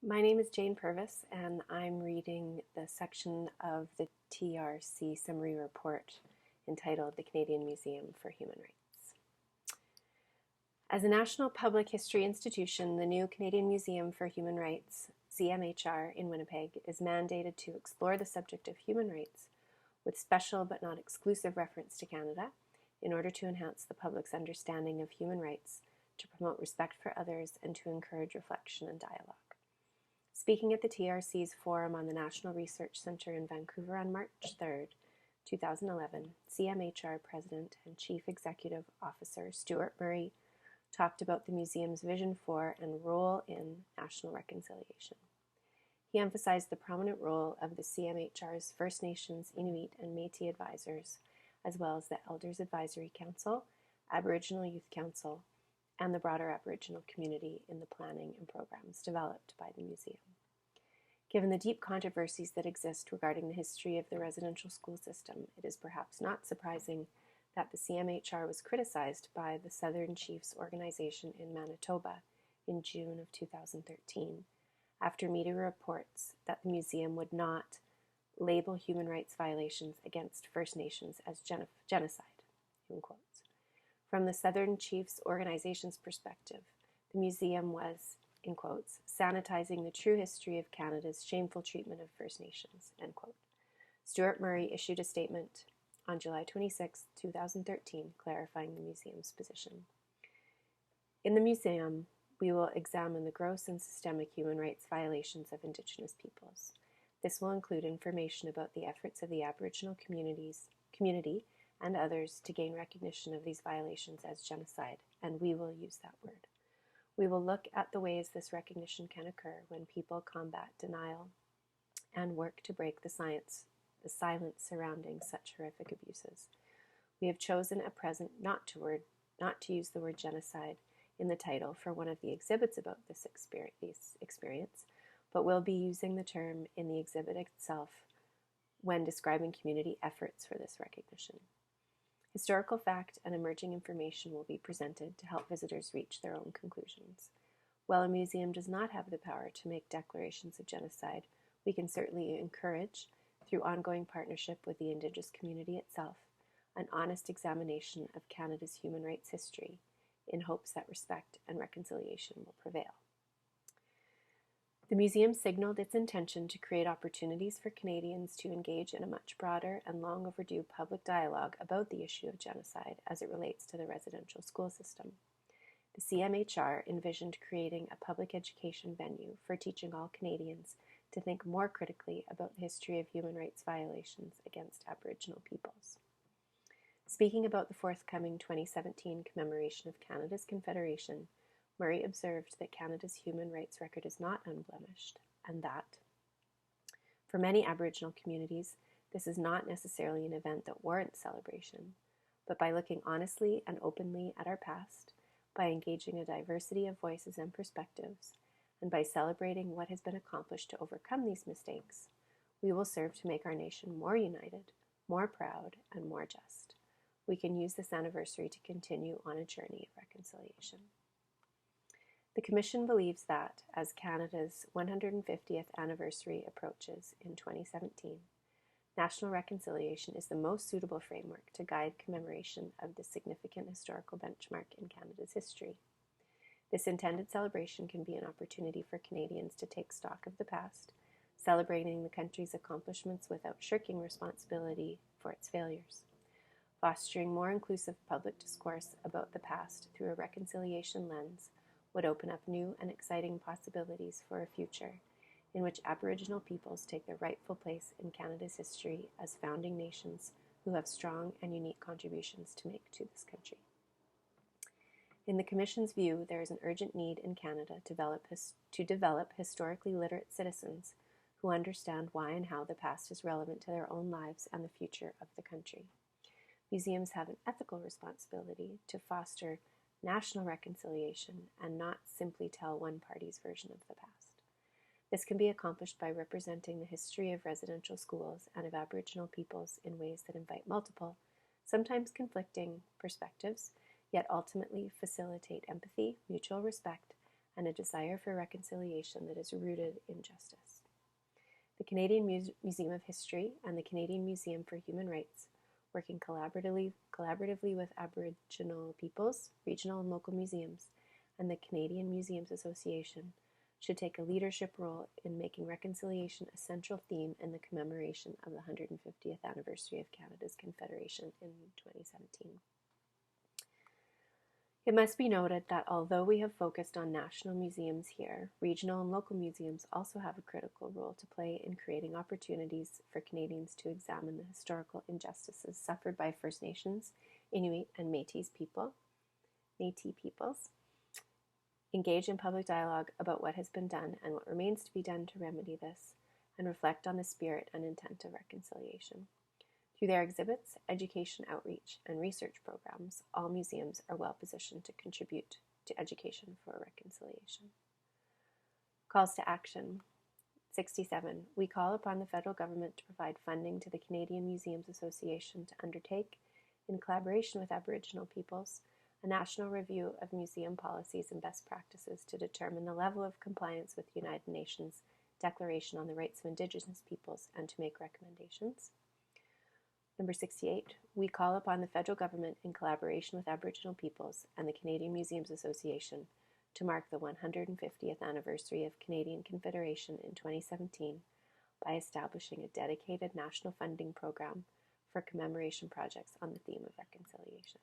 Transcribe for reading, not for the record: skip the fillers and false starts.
My name is Jane Purvis, and I'm reading the section of the TRC summary report entitled The Canadian Museum for Human Rights. As a national public history institution, the new Canadian Museum for Human Rights, CMHR, in Winnipeg is mandated to explore the subject of human rights with special but not exclusive reference to Canada in order to enhance the public's understanding of human rights, to promote respect for others, and to encourage reflection and dialogue. Speaking at the TRC's Forum on the National Research Centre in Vancouver on March 3, 2011, CMHR President and Chief Executive Officer Stuart Murray talked about the museum's vision for and role in national reconciliation. He emphasized the prominent role of the CMHR's First Nations, Inuit, and Métis advisors, as well as the Elders Advisory Council, Aboriginal Youth Council, and the broader Aboriginal community in the planning and programs developed by the museum. Given the deep controversies that exist regarding the history of the residential school system, it is perhaps not surprising that the CMHR was criticized by the Southern Chiefs organization in Manitoba in June of 2013, after media reports that the museum would not label human rights violations against First Nations as genocide, in quotes. From the Southern Chiefs organization's perspective, the museum was, in quotes, sanitizing the true history of Canada's shameful treatment of First Nations, end quote. Stuart Murray issued a statement on July 26, 2013, clarifying the museum's position. In the museum, we will examine the gross and systemic human rights violations of Indigenous peoples. This will include information about the efforts of the Aboriginal community and others to gain recognition of these violations as genocide, and we will use that word. We will look at the ways this recognition can occur when people combat denial and work to break the silence surrounding such horrific abuses. We have chosen at present not to use the word genocide in the title for one of the exhibits about this experience, but will be using the term in the exhibit itself when describing community efforts for this recognition. Historical fact and emerging information will be presented to help visitors reach their own conclusions. While a museum does not have the power to make declarations of genocide, we can certainly encourage, through ongoing partnership with the Indigenous community itself, an honest examination of Canada's human rights history in hopes that respect and reconciliation will prevail. The museum signaled its intention to create opportunities for Canadians to engage in a much broader and long overdue public dialogue about the issue of genocide as it relates to the residential school system. The CMHR envisioned creating a public education venue for teaching all Canadians to think more critically about the history of human rights violations against Aboriginal peoples. Speaking about the forthcoming 2017 commemoration of Canada's Confederation, Murray observed that Canada's human rights record is not unblemished, and that, for many Aboriginal communities, this is not necessarily an event that warrants celebration, but by looking honestly and openly at our past, by engaging a diversity of voices and perspectives, and by celebrating what has been accomplished to overcome these mistakes, we will serve to make our nation more united, more proud, and more just. We can use this anniversary to continue on a journey of reconciliation. The Commission believes that, as Canada's 150th anniversary approaches in 2017, national reconciliation is the most suitable framework to guide commemoration of this significant historical benchmark in Canada's history. This intended celebration can be an opportunity for Canadians to take stock of the past, celebrating the country's accomplishments without shirking responsibility for its failures. Fostering more inclusive public discourse about the past through a reconciliation lens would open up new and exciting possibilities for a future in which Aboriginal peoples take their rightful place in Canada's history as founding nations who have strong and unique contributions to make to this country. In the Commission's view, there is an urgent need in Canada to develop historically literate citizens who understand why and how the past is relevant to their own lives and the future of the country. Museums have an ethical responsibility to foster national reconciliation and not simply tell one party's version of the past. This can be accomplished by representing the history of residential schools and of Aboriginal peoples in ways that invite multiple, sometimes conflicting perspectives, yet ultimately facilitate empathy, mutual respect, and a desire for reconciliation that is rooted in justice. The Canadian Museum of History and the Canadian Museum for Human Rights, working collaboratively with Aboriginal peoples, regional and local museums, and the Canadian Museums Association, should take a leadership role in making reconciliation a central theme in the commemoration of the 150th anniversary of Canada's Confederation in 2017. It must be noted that although we have focused on national museums here, regional and local museums also have a critical role to play in creating opportunities for Canadians to examine the historical injustices suffered by First Nations, Inuit, and Métis peoples, engage in public dialogue about what has been done and what remains to be done to remedy this, and reflect on the spirit and intent of reconciliation. Through their exhibits, education outreach, and research programs, all museums are well positioned to contribute to education for reconciliation. Calls to action. 67. We call upon the federal government to provide funding to the Canadian Museums Association to undertake, in collaboration with Aboriginal peoples, a national review of museum policies and best practices to determine the level of compliance with the United Nations Declaration on the Rights of Indigenous Peoples and to make recommendations. Number 68, we call upon the federal government in collaboration with Aboriginal peoples and the Canadian Museums Association to mark the 150th anniversary of Canadian Confederation in 2017 by establishing a dedicated national funding program for commemoration projects on the theme of reconciliation.